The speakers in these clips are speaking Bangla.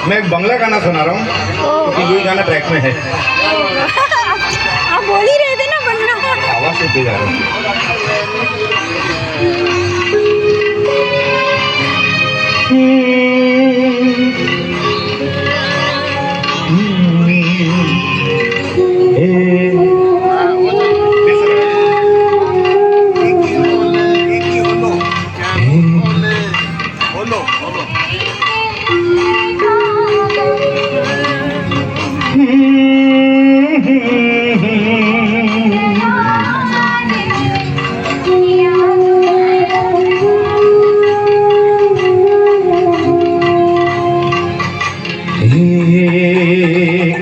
मैं एक बंगला गाना सुना रहा हूँ क्योंकि यही गाना ट्रैक में है। आप बोल ही रहे थे ना बंगला। आवाज से दे जा रहा हूँ।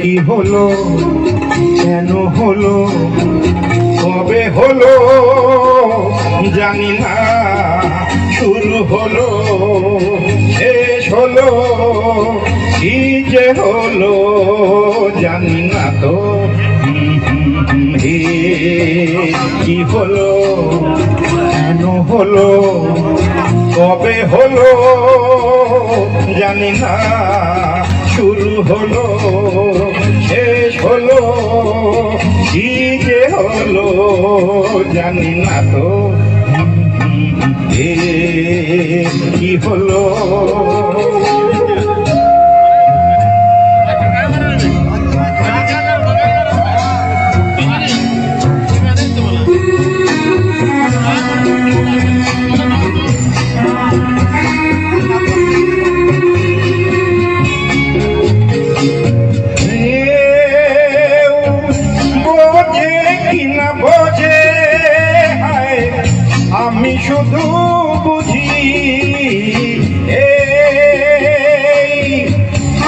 কি হলো কেন হলো কবে হলো জানি না, শুরু হলো শেষ হলো কি যে হলো জানি না তো। কি হলো কেন হলো কবে হলো জানি না, শুরু হলো শেষ হলো কি যে হলো জানি না তো। কি হলো বোঝে হায় আমি শুধু বুঝি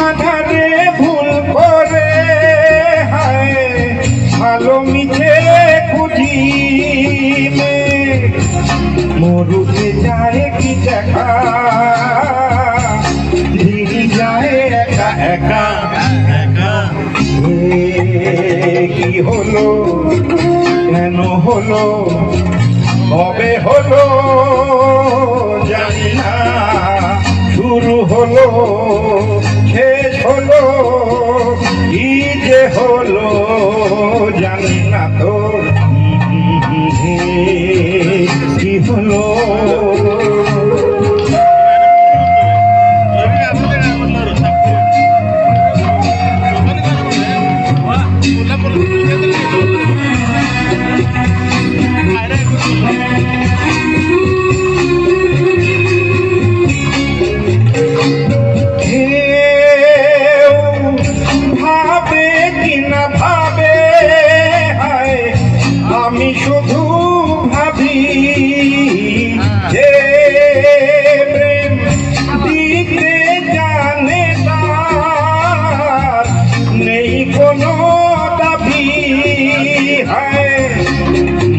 আধারে ভুল করে হায় ভালো মিছে খুঁজি। মরুতে যায় কি দেখা ধীরে যায় একা একা একা। কি হলো কেন হলো কবে হলো জানি না, শুরু হলো শেষ হলো কি যে হলো জানি না তো। কি হলো ভাবে কিনা ভাবে হায় আমি শুধু ভাবি যে প্রেম দিতে জানে তার নেই কোনো দাবি হায়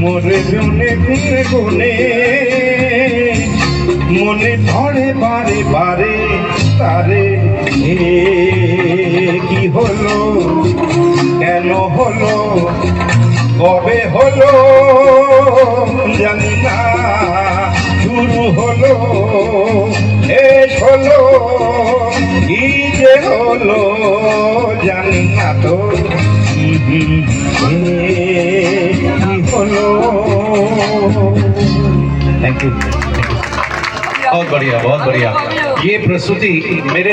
মরে গুনে গুনে গুনে মনে ধরে বারে বারে তারে। কি হলো কেন হলো কবে হলো জানি না, শুরু হলো শেষ হলো কি যে হলো জানি না তো। কি হলো। थैंक यू, बहुत बढ़िया बहुत बढ़िया। ये प्रस्तुति मेरे